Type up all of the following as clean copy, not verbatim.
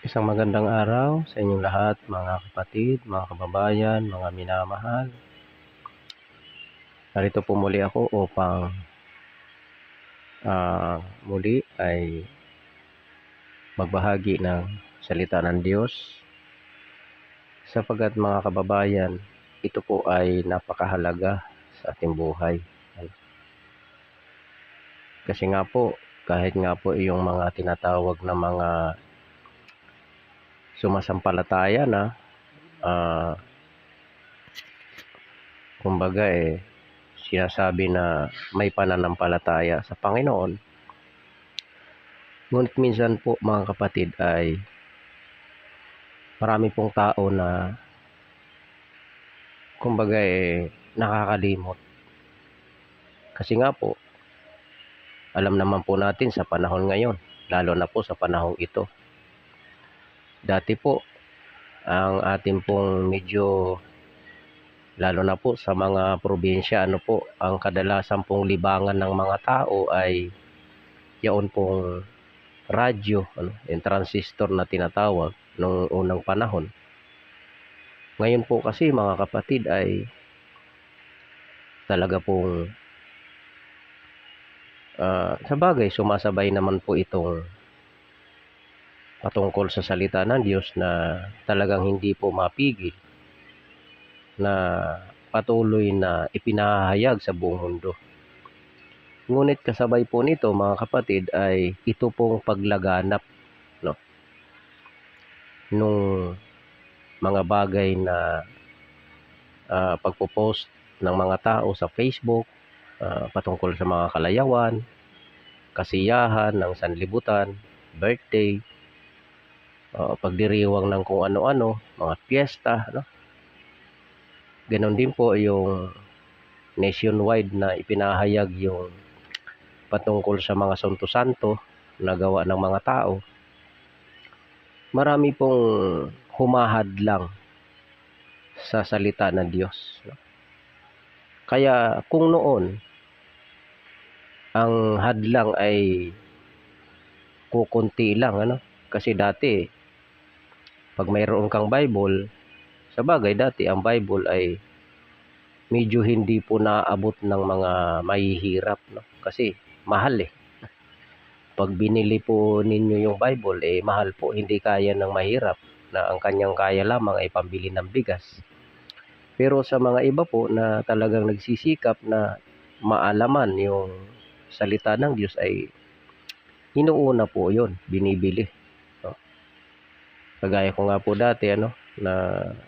Isang magandang araw sa inyong lahat, mga kapatid, mga kababayan, mga minamahal. Narito po muli ako upang muli ay magbahagi ng salita ng Diyos. Sapagkat mga kababayan, ito po ay napakahalaga sa ating buhay. Kasi nga po, kahit nga po yung mga tinatawag na mga sumasampalataya na, kumbaga sinasabi na may pananampalataya sa Panginoon. Ngunit minsan po mga kapatid ay marami pong tao na kumbaga nakakalimot. Kasi nga po, alam naman po natin sa panahon ngayon, lalo na po sa panahong ito. Dati po, ang ating pong medyo, lalo na po sa mga probinsya, ang kadalasan pong libangan ng mga tao ay yaon pong radyo, yung transistor na tinatawag nung unang panahon. Ngayon po kasi mga kapatid ay talaga pong sa bagay sumasabay naman po itong patungkol sa salita ng Diyos na talagang hindi po mapigil na patuloy na ipinahayag sa buong mundo. Ngunit kasabay po nito mga kapatid ay ito pong paglaganap nung mga bagay na pagpo-post ng mga tao sa Facebook patungkol sa mga kalayawan, kasiyahan ng sanlibutan, birthday, pagdiriwang ng kung ano-ano, mga piyesta, Ganon din po yung nationwide na ipinahayag yung patungkol sa mga santo-santo na gawa ng mga tao. Marami pong humahadlang sa salita ng Diyos. Kaya kung noon ang hadlang ay kukunti lang, kasi dati pag mayroon kang Bible, sa bagay dati ang Bible ay medyo hindi po naabot ng mga mahihirap, kasi mahal Pag binili po ninyo yung Bible, mahal po, hindi kaya ng mahirap na ang kanyang kaya lamang ay pambili ng bigas. Pero sa mga iba po na talagang nagsisikap na maalaman yung salita ng Diyos ay inuuna po yun, binibili. Kagaya ko nga po dati na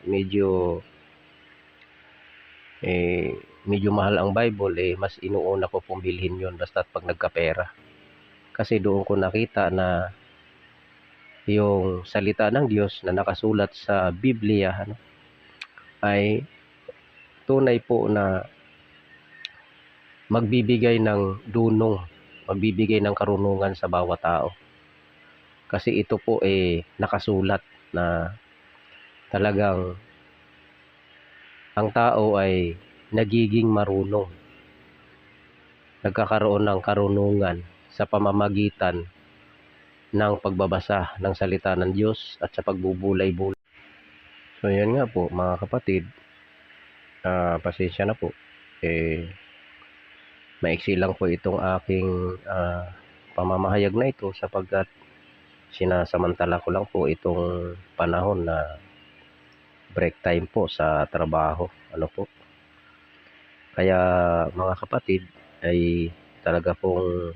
medyo mahal ang Bible, mas inuuna ko pong bilhin yun basta't pag nagkapera. Kasi doon ko nakita na yung salita ng Diyos na nakasulat sa Biblia ay tunay po na magbibigay ng dunong, magbibigay ng karunungan sa bawat tao. Kasi ito po nakasulat na talagang ang tao ay nagiging marunong, nagkakaroon ng karunungan sa pamamagitan ng pagbabasa ng salita ng Diyos at sa pagbubulay-bulay. So yan nga po mga kapatid, pasensya na po, maiksi lang po itong aking pamamahayag na ito sapagkat sinasamantala ko lang po itong panahon na break time po sa trabaho. Kaya mga kapatid ay talaga pong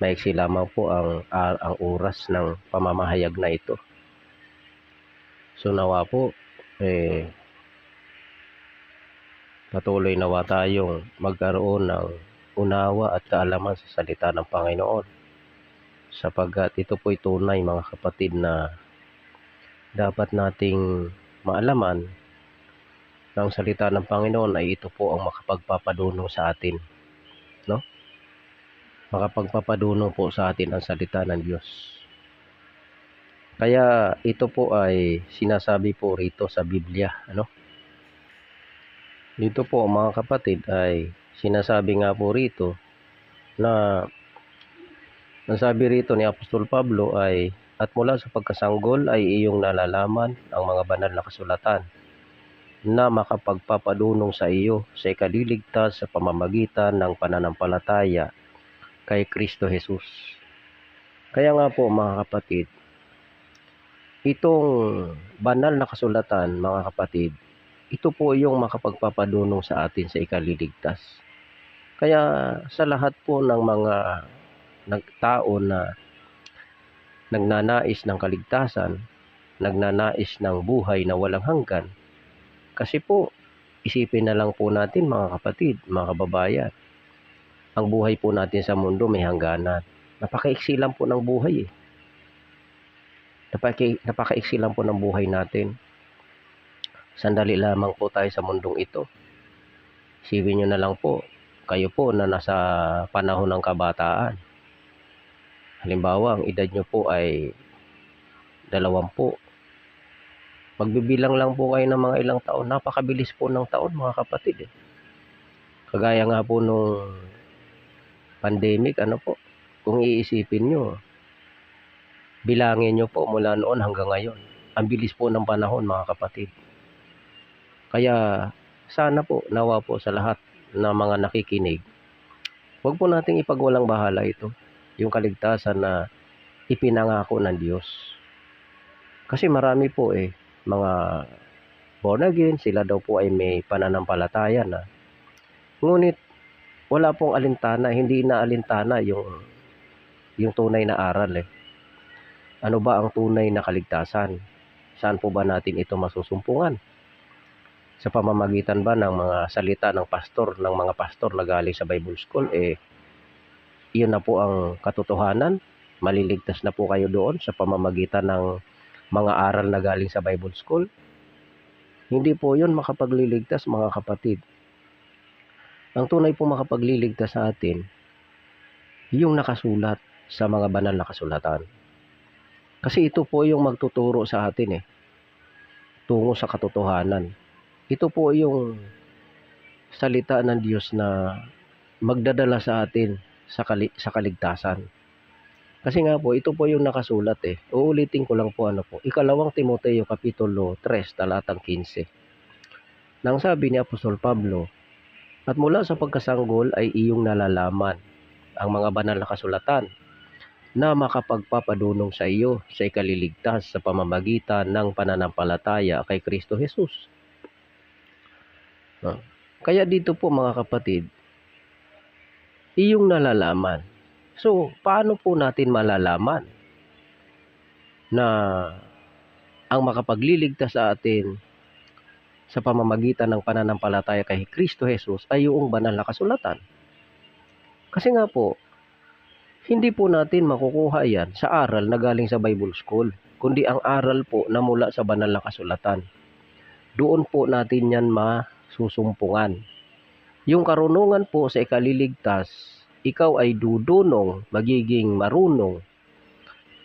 maiksi lamang po ang oras ng pamamahayag na ito. So nawa po patuloy nawa tayong magkaroon ng unawa at kaalaman sa salita ng Panginoon, sapagkat ito po'y tunay mga kapatid na dapat nating maalaman ng salita ng Panginoon ay ito po ang makapagpapadunong sa atin, makapagpapadunong po sa atin ang salita ng Diyos. Kaya ito po ay sinasabi po rito sa Biblia, Dito po mga kapatid ay sinasabi nga po rito na Ang sabi rito ni Apostol Pablo ay, at mula sa pagkasanggol ay iyong nalalaman ang mga banal na kasulatan na makapagpapadunong sa iyo sa ikaliligtas sa pamamagitan ng pananampalataya kay Kristo Jesus. Kaya nga po mga kapatid, itong banal na kasulatan mga kapatid, ito po yung makapagpapadunong sa atin sa ikaliligtas. Kaya sa lahat po ng mga tao na nagnanais ng kaligtasan, nagnanais ng buhay na walang hanggan, kasi po isipin na lang po natin mga kapatid, mga kababayan, ang buhay po natin sa mundo may hangganan. Napakaiksi lang po ng buhay eh. Napakaiksi lang po ng buhay natin. Sandali lamang po tayo sa mundong ito. Isipin nyo na lang po, kayo po na nasa panahon ng kabataan. Halimbawa, ang edad nyo po ay 20. Magbibilang lang po kayo ng mga ilang taon. Napakabilis po ng taon mga kapatid eh. Kagaya nga po nung pandemic, kung iisipin nyo, bilangin nyo po mula noon hanggang ngayon. Ang bilis po ng panahon mga kapatid. Kaya sana po, nawa po sa lahat na mga nakikinig, huwag po nating ipagwalang bahala ito. Yung kaligtasan na ipinangako ng Diyos. Kasi marami po mga born again, sila daw po ay may pananampalataya na. Ngunit wala pong alintana, hindi na alintana yung tunay na aral eh. Ano ba ang tunay na kaligtasan? Saan po ba natin ito masusumpungan? Sa pamamagitan ba ng mga salita ng mga pastor na galing sa Bible School, iyon na po ang katotohanan. Maliligtas na po kayo doon sa pamamagitan ng mga aral na galing sa Bible School. Hindi po yun makapagliligtas mga kapatid. Ang tunay po makapagliligtas sa atin, yung nakasulat sa mga banal na kasulatan. Kasi ito po yung magtuturo sa atin tungo sa katotohanan. Ito po yung salita ng Diyos na magdadala sa atin sa kaligtasan. Kasi nga po, ito po yung nakasulat Uulitin ko lang po Ikalawang Timoteo Kapitulo 3, talatang 15. Nang sabi ni Apostol Pablo, at mula sa pagkasanggol ay iyong nalalaman ang mga banal na kasulatan na makapagpapadunong sa iyo sa ikaliligtas sa pamamagitan ng pananampalataya kay Kristo Jesus. Kaya dito po mga kapatid, iyong nalalaman. So, paano po natin malalaman na ang makapagliligtas sa atin sa pamamagitan ng pananampalataya kay Kristo Jesus ay yung banal na kasulatan? Kasi nga po, hindi po natin makukuha yan sa aral na galing sa Bible School, kundi ang aral po na mula sa banal na kasulatan. Doon po natin yan masusumpungan. Yung karunungan po sa ikaliligtas, ikaw ay dudunong, magiging marunong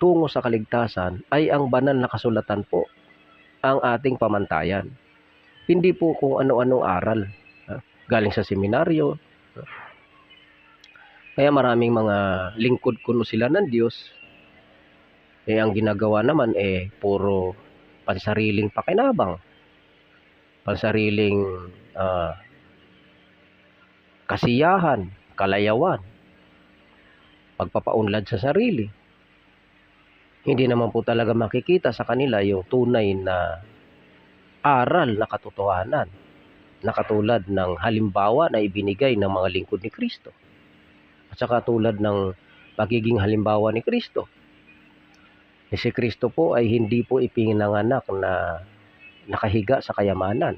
tungo sa kaligtasan, ay ang banal na kasulatan po ang ating pamantayan. Hindi po kung ano-anong aral galing sa seminaryo. Kaya maraming mga lingkod kuno sila ng Diyos, ang ginagawa naman puro pansariling pakinabang, pansariling kasiyahan, kalayawan, pagpapaunlad sa sarili. Hindi naman po talaga makikita sa kanila yung tunay na aral na katotohanan na katulad ng halimbawa na ibinigay ng mga lingkod ni Kristo. At saka tulad ng pagiging halimbawa ni Kristo. Si Kristo po ay hindi po ipinanganak na nakahiga sa kayamanan,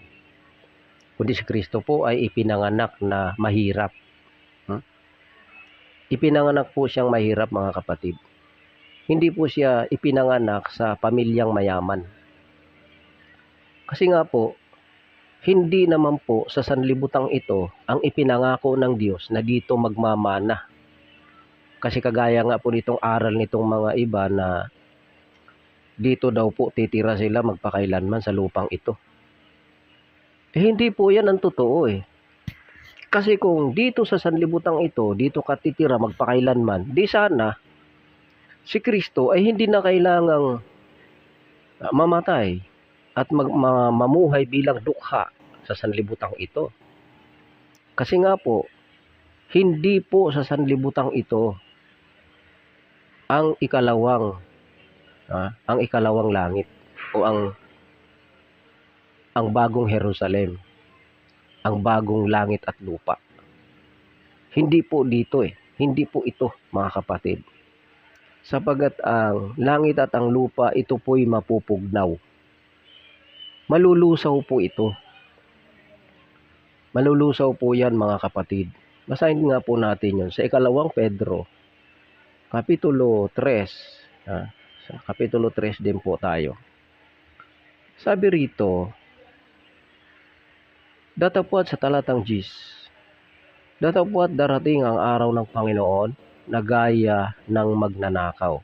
kundi si Kristo po ay ipinanganak na mahirap. Ipinanganak po siyang mahirap mga kapatid. Hindi po siya ipinanganak sa pamilyang mayaman. Kasi nga po, hindi naman po sa sanlibutan ito ang ipinangako ng Diyos na dito magmamana. Kasi kagaya nga po nitong aral nitong mga iba na dito daw po titira sila magpakailanman sa lupang ito. Hindi po yan ang totoo Kasi kung dito sa sanlibutan ito, dito ka titira magpakailanman, di sana si Kristo ay hindi na kailangang mamatay at mamuhay bilang dukha sa sanlibutang ito. Kasi nga po, hindi po sa sanlibutang ito ang ikalawang langit o ang bagong Jerusalem, ang bagong langit at lupa. Hindi po dito hindi po ito, mga kapatid. Sapagat ang langit at ang lupa, ito po'y mapupugnaw. Malulusaw po ito. Malulusaw po yan, mga kapatid. Basahin nga po natin yun sa 2 Pedro, Kapitulo 3. Sa Kapitulo 3 din po tayo. Sabi rito, datapwat sa talatang 10, datapwat darating ang araw ng Panginoon na gaya ng magnanakaw.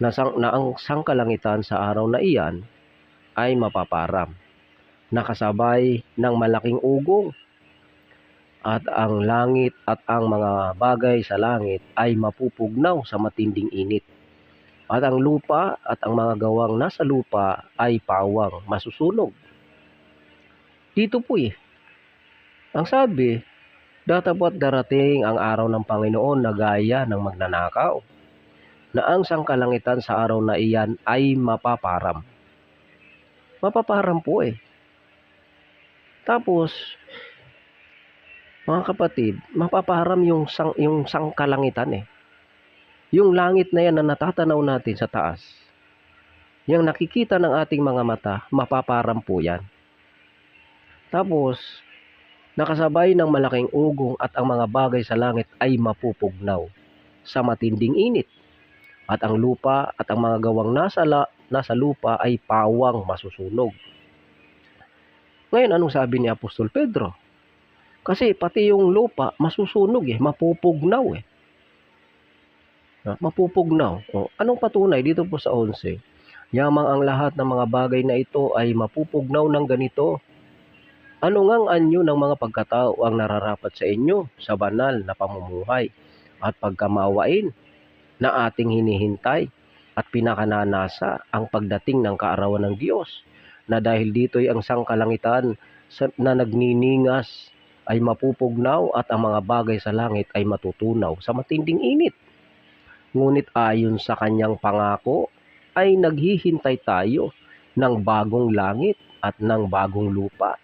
Na ang sangkalangitan sa araw na iyan ay mapaparam, nakasabay ng malaking ugong, at ang langit at ang mga bagay sa langit ay mapupugnaw sa matinding init. At ang lupa at ang mga gawang nasa lupa ay pawang masusunog. Dito po ang sabi, datapwat darating ang araw ng Panginoon na gaya ng magnanakaw, na ang sangkalangitan sa araw na iyan ay mapaparam. Mapaparam po Tapos, mga kapatid, mapaparam yung sangkalangitan Yung langit na yan na natatanaw natin sa taas, yung nakikita ng ating mga mata, mapaparam po yan. Tapos, nakasabay ng malaking ugong at ang mga bagay sa langit ay mapupugnaw sa matinding init. At ang lupa at ang mga gawang nasa lupa ay pawang masusunog. Ngayon, anong sabi ni Apostol Pedro? Kasi pati yung lupa masusunog mapupugnaw Mapupugnaw. Anong patunay dito po sa 11? Yamang ang lahat ng mga bagay na ito ay mapupugnaw ng ganito. Ano ngang anyo ng mga pagkatao ang nararapat sa inyo sa banal na pamumuhay at pagkamawain na ating hinihintay at pinakananasa ang pagdating ng kaarawan ng Diyos, na dahil dito'y ang sangkalangitan na nagniningas ay mapupugnaw at ang mga bagay sa langit ay matutunaw sa matinding init. Ngunit ayon sa kanyang pangako ay naghihintay tayo ng bagong langit at ng bagong lupa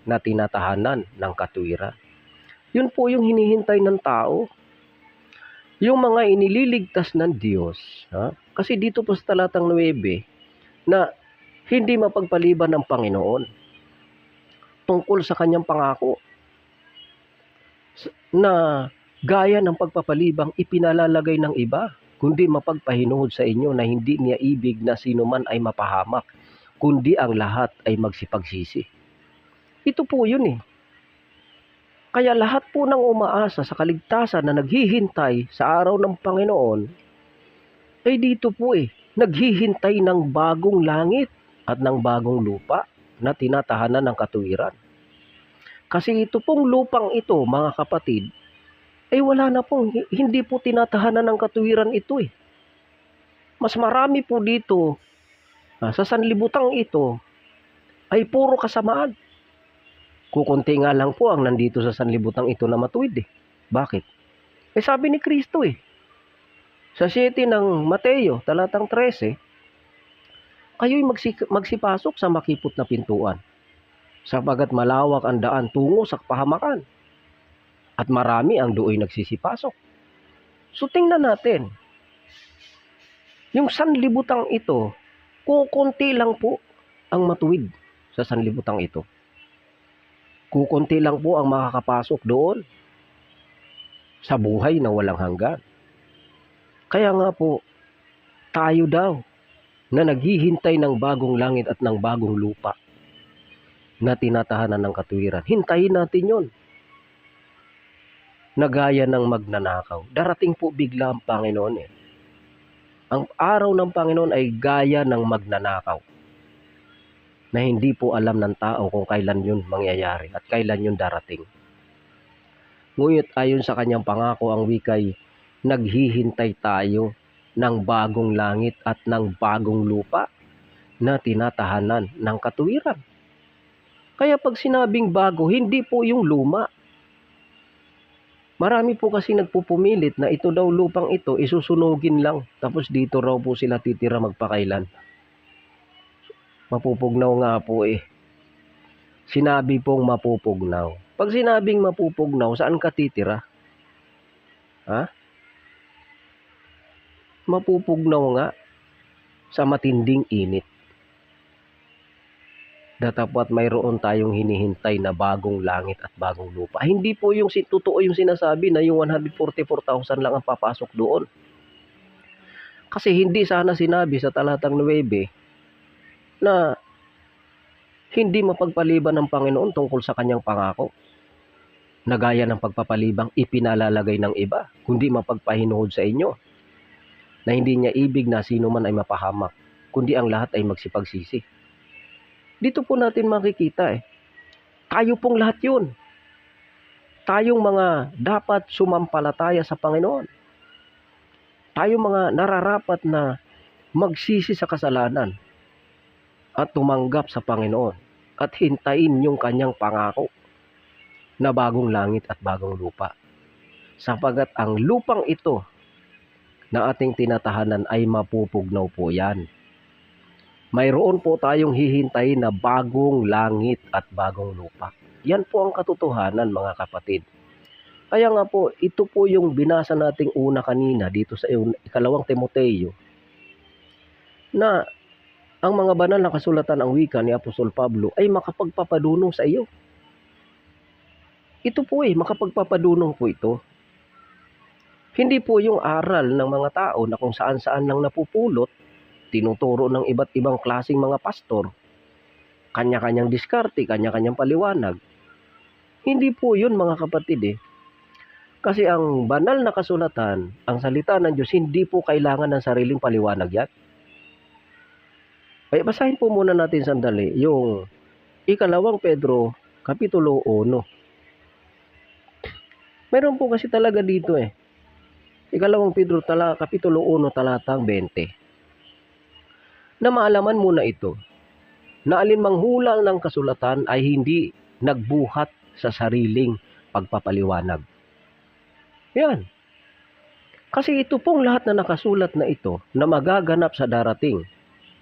na tinatahanan ng katuwiran. Yun po yung hinihintay ng tao. Yung mga inililigtas ng Diyos. Kasi dito po sa talatang 9 na hindi mapagpaliban ng Panginoon tungkol sa kanyang pangako na gaya ng pagpapalibang ipinalalagay ng iba, kundi mapagpahinuhod sa inyo na hindi niya ibig na sino man ay mapahamak, kundi ang lahat ay magsipagsisi. Ito po yun Kaya lahat po ng umaasa sa kaligtasan na naghihintay sa araw ng Panginoon, ay dito po naghihintay ng bagong langit at ng bagong lupa na tinatahanan ng katuwiran. Kasi ito pong lupang ito, mga kapatid, ay wala na pong, hindi po tinatahanan ng katuwiran ito Mas marami po dito sa sanlibutang ito ay puro kasamaan. Kukunti nga lang po ang nandito sa sanlibutang ito na matuwid Bakit? Sabi ni Kristo sa 7 ng Mateo, talatang 13, kayo'y magsipasok sa makipot na pintuan, sapagat malawak ang daan tungo sa kapahamakan, at marami ang do'y nagsisipasok. So tingnan natin, yung sanlibutang ito, kukunti lang po ang matuwid sa sanlibutang ito. Kukunti lang po ang makakapasok doon sa buhay na walang hanggan. Kaya nga po, tayo daw na naghihintay ng bagong langit at ng bagong lupa na tinatahanan ng katuwiran. Hintayin natin yon. Na gaya ng magnanakaw. Darating po bigla ang Panginoon Ang araw ng Panginoon ay gaya ng magnanakaw, na hindi po alam ng tao kung kailan yun mangyayari at kailan yun darating. Ngunit ayon sa kanyang pangako, ang wikay naghihintay tayo ng bagong langit at ng bagong lupa na tinatahanan ng katuwiran. Kaya pag sinabing bago, hindi po yung luma. Marami po kasi nagpupumilit na ito daw lupang ito, isusunugin lang. Tapos dito raw po sila titira magpakailan. Mapupugnaw nga po eh. Sinabi pong mapupugnaw. Pag sinabing mapupugnaw, saan ka titira? Ha? Mapupugnaw nga sa matinding init. Datapwat mayroon tayong hinihintay na bagong langit at bagong lupa. Hindi po yung totoo yung sinasabi na yung 144,000 lang ang papasok doon. Kasi hindi sana sinabi sa talatang 9 na hindi mapagpaliban ng Panginoon tungkol sa kanyang pangako. Na gaya ng pagpapalibang ipinalalagay ng iba, kundi mapagpahinuhod sa inyo. Na hindi niya ibig na sino man ay mapahamak, kundi ang lahat ay magsipagsisi. Dito po natin makikita tayo pong lahat yun. Tayong mga dapat sumampalataya sa Panginoon. Tayong mga nararapat na magsisi sa kasalanan at tumanggap sa Panginoon at hintayin yung kanyang pangako na bagong langit at bagong lupa. Sapagat ang lupang ito na ating tinatahanan ay mapupugnaw po yan. Mayroon po tayong hihintayin na bagong langit at bagong lupa. Yan po ang katotohanan, mga kapatid. Kaya nga po, ito po yung binasa nating una kanina dito sa 2 Timoteo na ang mga banal na kasulatan ang wika ni Apostol Pablo ay makapagpapadunong sa iyo. Ito po makapagpapadunong po ito. Hindi po yung aral ng mga tao na kung saan-saan lang napupulot, tinuturo ng iba't ibang klaseng mga pastor, kanya-kanyang diskarte, kanya-kanyang paliwanag. Hindi po yun, mga kapatid Kasi ang banal na kasulatan, ang salita ng Diyos, hindi po kailangan ng sariling paliwanag yan. Ay, basahin po muna natin sandali yung 2 Pedro, Kapitulo 1. Meron po kasi talaga dito 2 Pedro, Kapitulo 1, talatang 20. Na maalaman mo na ito, na alinmang hula ng kasulatan ay hindi nagbuhat sa sariling pagpapaliwanag. Yan. Kasi ito pong lahat na nakasulat na ito na magaganap sa darating,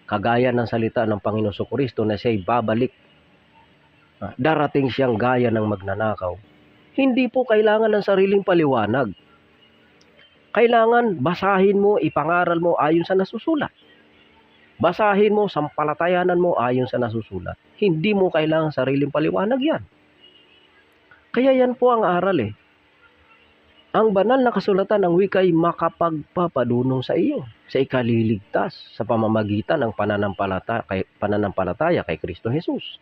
kagaya ng salita ng Panginoon Jesucristo na siya'y babalik. Darating siyang gaya ng magnanakaw. Hindi po kailangan ng sariling paliwanag. Kailangan basahin mo, ipangaral mo ayon sa nasusulat. Basahin mo, sampalatayanan mo ayon sa nasusulat. Hindi mo kailangan sariling paliwanag yan. Kaya yan po ang aral Ang banal na kasulatan ng wika ay makapagpapadunong sa iyo, sa ikaliligtas sa pamamagitan ng pananampalataya kay Kristo Jesus.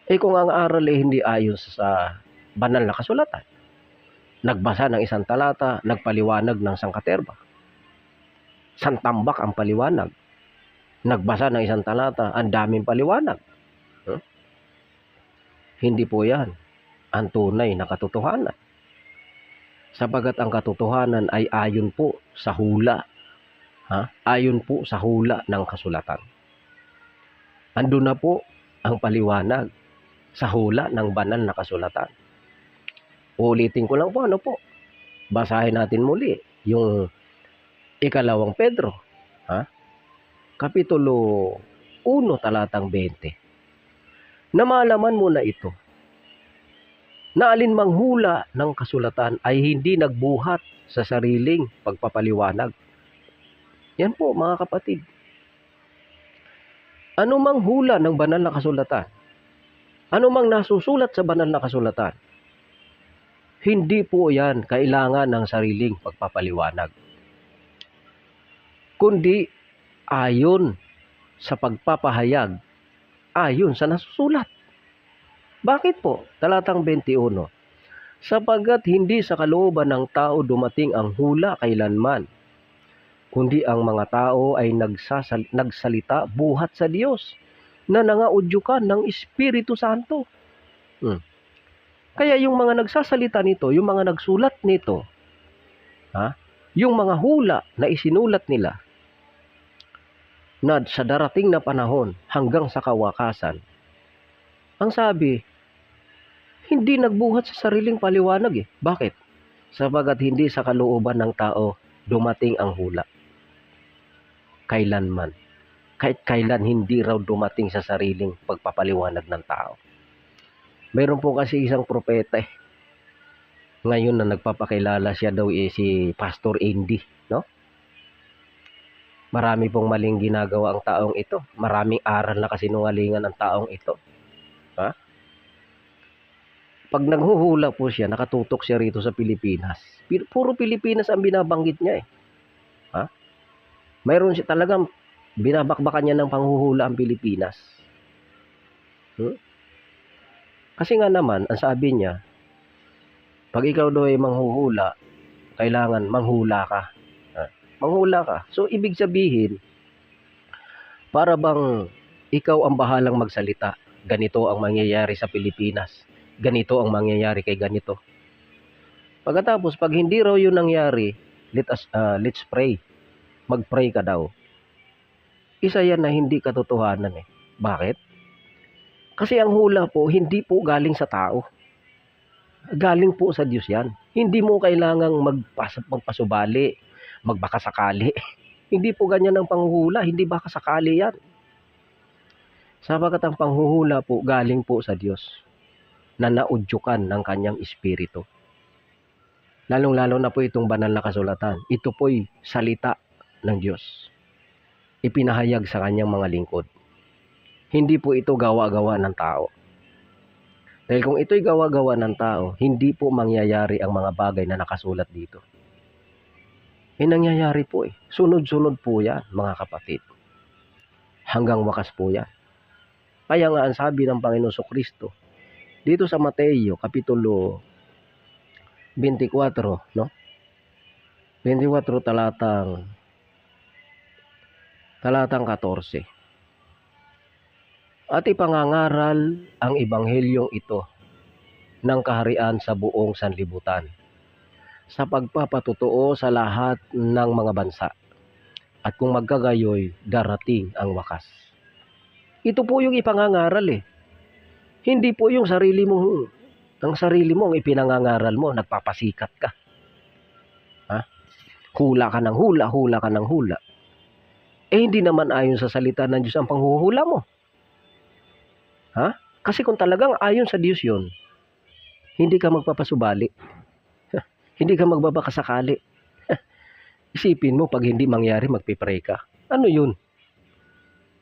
Kung ang aral hindi ayon sa banal na kasulatan, nagbasa ng isang talata, nagpaliwanag ng sangkaterba, santambak ang paliwanag, nagbasa ng isang talata, ang daming paliwanag. Hindi po yan ang tunay na katotohanan. Sapagat ang katotohanan ay ayon po sa hula. Ayon po sa hula ng kasulatan. Andun na po ang paliwanag sa hula ng banal na kasulatan. Ulitin ko lang po, basahin natin muli yung 2 Pedro, Kapitulo 1, talatang 20. Na malaman mo na ito, na alinmang hula ng kasulatan ay hindi nagbuhat sa sariling pagpapaliwanag. Yan po, mga kapatid. Ano mang hula ng banal na kasulatan, ano mang nasusulat sa banal na kasulatan, hindi po yan kailangan ng sariling pagpapaliwanag. Kundi ayon sa pagpapahayag, ayon sa nasusulat. Bakit po? Talatang 21. Sapagat hindi sa kalooban ng tao dumating ang hula kailanman, kundi ang mga tao ay nagsalita buhat sa Diyos na nangaudyukan ng Espiritu Santo. Kaya yung mga nagsasalita nito, yung mga nagsulat nito, Ha? Yung mga hula na isinulat nila na sa darating na panahon hanggang sa kawakasan, ang sabi, hindi nagbuhat sa sariling paliwanag eh. Bakit? Sabagat hindi sa kalooban ng tao dumating ang hula. Kailanman. Kahit kailan hindi raw dumating sa sariling pagpapaliwanag ng tao. Mayroon po kasi isang propeta eh. Ngayon na nagpapakilala siya daw si Pastor Indy, no? Marami pong maling ginagawa ang taong ito. Maraming aral na kasinungalingan ang taong ito. Ha? Pag naghuhula po siya, nakatutok siya rito sa Pilipinas. Puro Pilipinas ang binabanggit niya eh. Ha? Mayroon siya talagang binabakbakan niya ng panghuhula ang Pilipinas. Kasi nga naman, ang sabi niya, pag ikaw daw ay manghuhula, kailangan manghula ka. Manghula ka. So, ibig sabihin, para bang ikaw ang bahalang magsalita, ganito ang mangyayari sa Pilipinas. Ganito ang mangyayari kay ganito. Pagkatapos, pag hindi raw yun nangyari, let's pray. Mag-pray ka daw. Isa yan na hindi katotohanan eh. Bakit? Kasi ang hula po, hindi po galing sa tao. Galing po sa Diyos yan. Hindi mo kailangang magpasubali, magbakasakali. Hindi po ganyan ang panghuhula, hindi bakasakali yan. Sapagat ang panghuhula po, galing po sa Diyos na naudyukan ng kanyang espiritu. Lalong-lalo na po itong banal na kasulatan. Ito po'y salita ng Diyos. Ipinahayag sa kanyang mga lingkod. Hindi po ito gawa-gawa ng tao. Dahil kung ito'y gawa-gawa ng tao, hindi po mangyayari ang mga bagay na nakasulat dito. Nangyayari po eh. Sunod-sunod po yan, mga kapatid. Hanggang wakas po yan. Kaya nga ang sabi ng Panginoon Kristo, dito sa Mateo, Kapitulo 24, no? 24 talatang 14. At ipangangaral ang ebanghelyong ito ng kaharian sa buong sanlibutan, sa pagpapatutuo sa lahat ng mga bansa. At kung magkagayoy, darating ang wakas. Ito po yung ipangangaral eh. Hindi po yung sarili mo ang ipinangangaral mo, nagpapasikat ka. Ha? Hula ka ng hula, hula ka ng hula. Hindi naman ayon sa salita ng Diyos ang panghuhula mo. Ha? Kasi kung talagang ayon sa Diyos yun, hindi ka magpapasubali. Hindi ka magbabakasakali. Isipin mo, pag hindi mangyari, magpipray ka. Ano yun?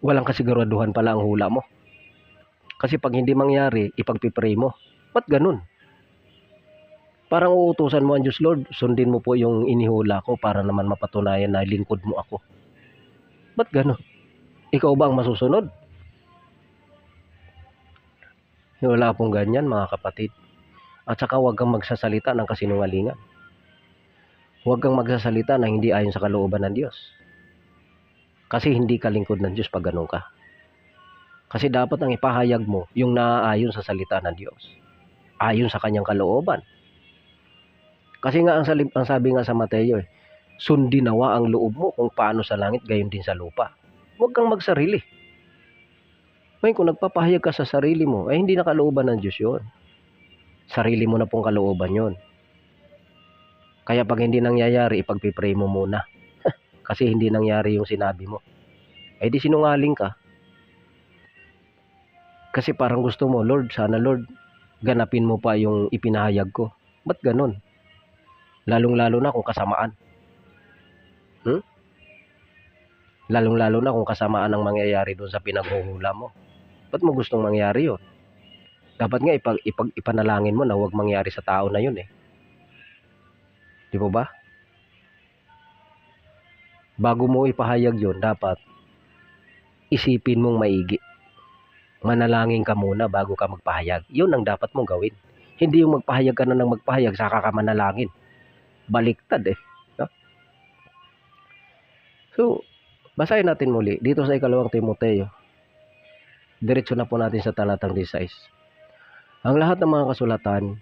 Walang kasiguraduhan pala ang hula mo. Kasi pag hindi mangyari, ipagpipray mo. Ba't ganun? Parang uutusan mo ang Diyos, Lord, sundin mo po yung inihula ko para naman mapatunayan na lingkod mo ako. Ba't ganun? Ikaw ba ang masusunod? Wala pong ganyan, mga kapatid. At saka huwag kang magsasalita ng kasinungalingan. Huwag kang magsasalita na hindi ayon sa kalooban ng Diyos. Kasi hindi ka lingkod ng Diyos pag ganun ka. Kasi dapat ang ipahayag mo yung naaayon sa salita ng Diyos. Ayon sa kanyang kalooban. Kasi nga ang sabi nga sa Mateo, sundin nawa ang loob mo kung paano sa langit, gayon din sa lupa. Huwag kang magsarili. Ngayon, kung nagpapahayag ka sa sarili mo, ay hindi na kalooban ng Diyos yun. Sarili mo na pong kalooban yun. Kaya pag hindi nangyayari, ipagpipray mo muna. Kasi hindi nangyari yung sinabi mo. Ay di sinungaling ka. Kasi parang gusto mo, Lord, sana Lord, ganapin mo pa yung ipinahayag ko. Ba't ganun? Lalong-lalo na kung kasamaan. Lalong-lalo na kung kasamaan ang mangyayari doon sa pinaghuhula mo. Ba't mo gustong mangyari yun? Dapat nga ipanalangin mo na huwag mangyari sa tao na yun eh. Di po ba? Bago mo ipahayag yun, dapat isipin mong maigi. Manalangin ka muna bago ka magpahayag. Yun ang dapat mong gawin. Hindi yung magpahayag ka na ng magpahayag, saka ka manalangin. Baliktad eh. No? So, basahin natin muli dito sa 2 Timoteo. Diretso na po natin sa talatang 16. Ang lahat ng mga kasulatan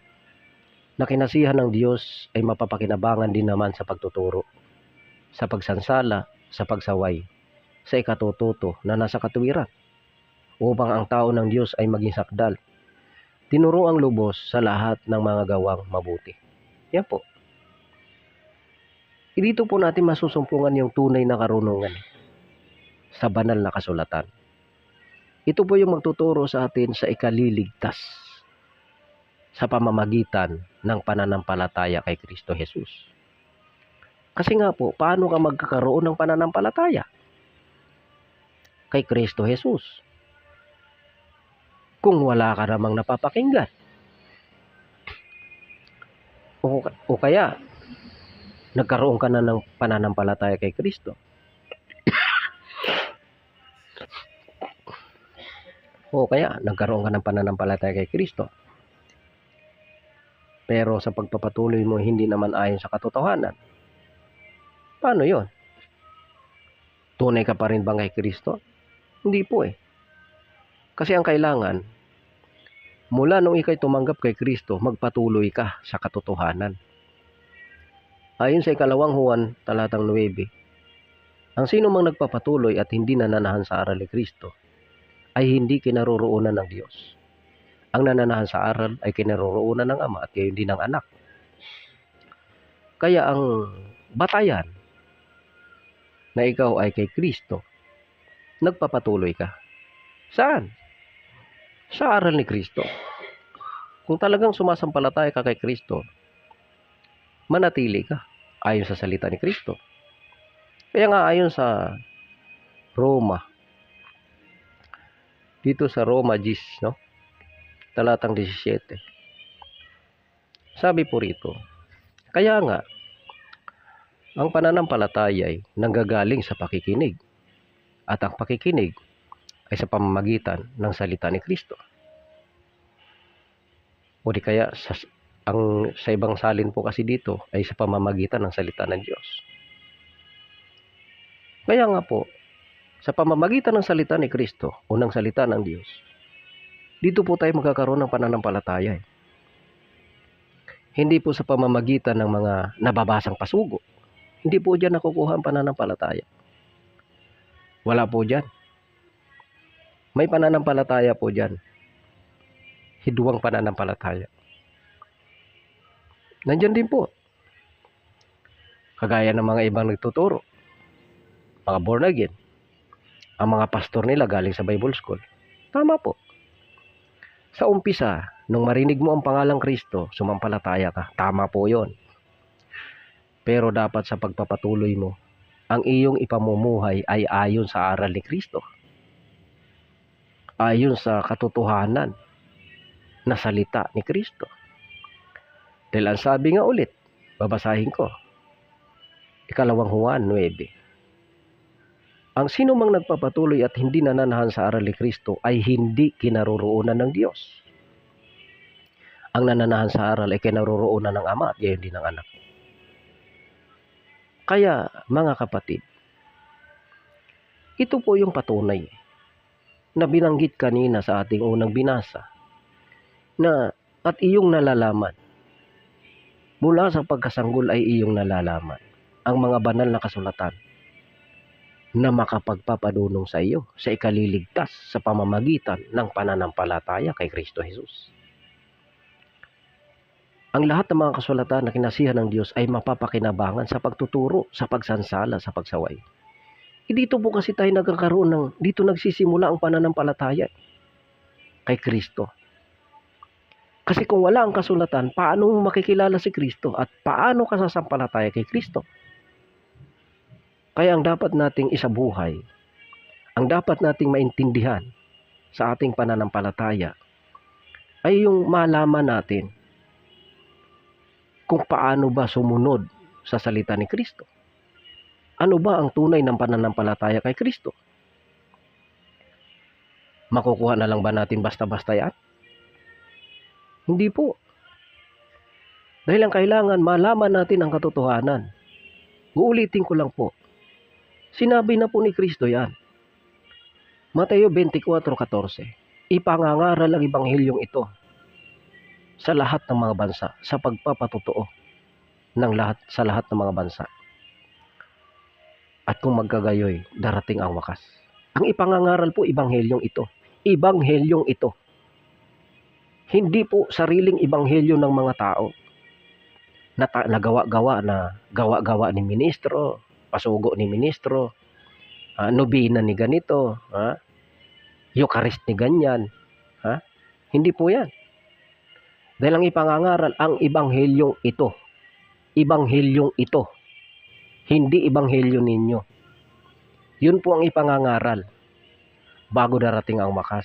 na kinasihan ng Diyos ay mapapakinabangan din naman sa pagtuturo, sa pagsansala, sa pagsaway, sa ikatututo na nasa katuwiran, upang ang tao ng Diyos ay maging sakdal, tinuruang lubos sa lahat ng mga gawang mabuti. Yan po. Dito po natin masusumpungan yung tunay na karunungan sa banal na kasulatan. Ito po yung magtuturo sa atin sa ikaliligtas sa pamamagitan ng pananampalataya kay Kristo Jesus. Kasi nga po, paano ka magkakaroon ng pananampalataya kay Kristo Jesus kung wala ka namang napapakinggan? O kaya, nagkaroon ka na ng pananampalataya kay Kristo. O kaya, nagkaroon ka ng pananampalataya kay Kristo. Pero sa pagpapatuloy mo, hindi naman ayon sa katotohanan. Paano yon? Tunay ka pa rin ba kay Kristo? Hindi po eh. Kasi ang kailangan, mula nung ikay tumanggap kay Kristo, magpatuloy ka sa katotohanan. Ayon sa 2 Juan, talatang 9, ang sino mang nagpapatuloy at hindi nananahan sa aral ni Kristo, ay hindi kinaroroonan ng Diyos. Ang nananahan sa aral ay kinaroroonan ng Ama at gayon din ng Anak. Kaya ang batayan na ikaw ay kay Kristo, nagpapatuloy ka. Saan? Sa aral ni Kristo. Kung talagang sumasampalataya ka kay Kristo, manatili ka ayon sa salita ni Kristo. Kaya nga ayon sa Roma, dito sa Roma 10, no? Talatang 17. Sabi po rito, kaya nga, ang pananampalataya ay nanggagaling sa pakikinig, at ang pakikinig ay sa pamamagitan ng salita ni Kristo. O di kaya, sa ibang salin po kasi dito ay sa pamamagitan ng salita ng Diyos. Kaya nga po, sa pamamagitan ng salita ni Kristo o ng salita ng Diyos, dito po tayo magkakaroon ng pananampalataya. Hindi po sa pamamagitan ng mga nababasang pasugo. Hindi po dyan nakukuha ang pananampalataya. Wala po dyan. May pananampalataya po dyan. Hidwang pananampalataya. Nandyan din po. Kagaya ng mga ibang nagtuturo. Mga born again. Ang mga pastor nila galing sa Bible School. Tama po. Sa umpisa, nung marinig mo ang pangalang Kristo, sumampalataya ka. Tama po yon. Pero dapat sa pagpapatuloy mo, ang iyong ipamumuhay ay ayon sa aral ni Kristo. Ayon sa katotohanan na salita ni Kristo. Dahil ang sabi nga ulit, babasahin ko, 2 Juan 9. Ang sino mang nagpapatuloy at hindi nananahan sa aral ni Kristo ay hindi kinaroroonan ng Diyos. Ang nananahan sa aral ay kinaroroonan ng Ama at gayon din ng Anak. Kaya, mga kapatid, ito po yung patunay na binanggit kanina sa ating unang binasa, na at iyong nalalaman, mula sa pagkasanggol ay iyong nalalaman ang mga banal na kasulatan na makapagpapadunong sa iyo sa ikaliligtas sa pamamagitan ng pananampalataya kay Kristo Jesus. Ang lahat ng mga kasulatan na kinasihan ng Diyos ay mapapakinabangan sa pagtuturo, sa pagsansala, sa pagsaway. Dito po kasi tayo nagkakaroon dito nagsisimula ang pananampalataya kay Kristo. Kasi kung wala ang kasulatan, paano mo makikilala si Kristo at paano ka sasampalataya kay Kristo? Kaya ang dapat nating isabuhay, ang dapat nating maintindihan sa ating pananampalataya ay yung malaman natin kung paano ba sumunod sa salita ni Kristo. Ano ba ang tunay ng pananampalataya kay Kristo? Makukuha na lang ba natin basta-basta yan? Hindi po. Dahil ang kailangan malaman natin ang katotohanan. Uulitin ko lang po. Sinabi na po ni Kristo yan. Mateo 24:14. Ipangangaral ang ebanghilyong ito sa lahat ng mga bansa, sa pagpapatotoo ng sa lahat ng mga bansa. At kung magkagayoy, darating ang wakas. Ang ipangangaral po, ibanghelyong ito. Ibanghelyong ito. Hindi po sariling ibanghelyo ng mga tao na gawa-gawa ni ministro, pasugo ni ministro, nobina ni ganito, Eucharist ni ganyan. Hindi po yan. Dahil ang ipangangaral, ang ibanghelyong ito. Ibanghelyong ito. Hindi ibanghelyo ninyo. Yun po ang ipangangaral bago darating ang wakas.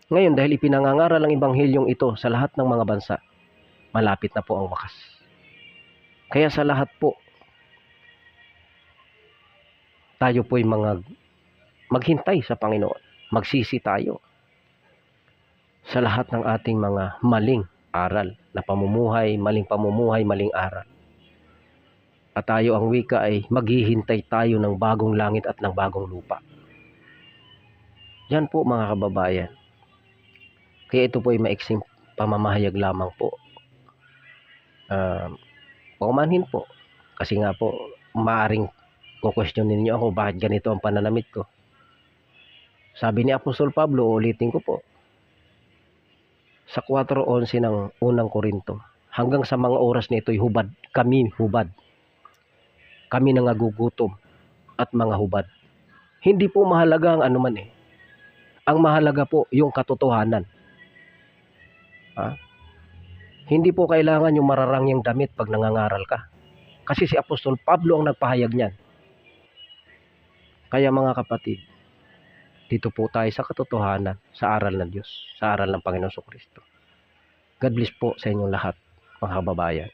Ngayon, dahil ipinangangaral ang ibanghelyong ito sa lahat ng mga bansa, malapit na po ang wakas. Kaya sa lahat po, tayo po'y maghintay sa Panginoon. Magsisi tayo sa lahat ng ating mga maling aral na pamumuhay, maling pamumuhay, maling aral. At tayo ang wika ay maghihintay tayo ng bagong langit at ng bagong lupa. Yan po mga kababayan. Kaya ito po ay maiksing pamamahayag lamang po. Paumanhin po. Kasi nga po, maaaring kukwestiyon ninyo ako bakit ganito ang pananamit ko. Sabi ni Apostol Pablo, ulitin ko po, sa 4:11 ng unang Korinto, hanggang sa mga oras nito'y hubad. Kami nangagugutom at mga hubad. Hindi po mahalaga ang anuman eh. Ang mahalaga po yung katotohanan. Hindi po kailangan yung mararangyang damit pag nangangaral ka. Kasi si Apostol Pablo ang nagpahayag niyan. Kaya mga kapatid, dito po tayo sa katotohanan, sa aral ng Diyos, sa aral ng Panginoon Kristo. God bless po sa inyong lahat, mga kababayan.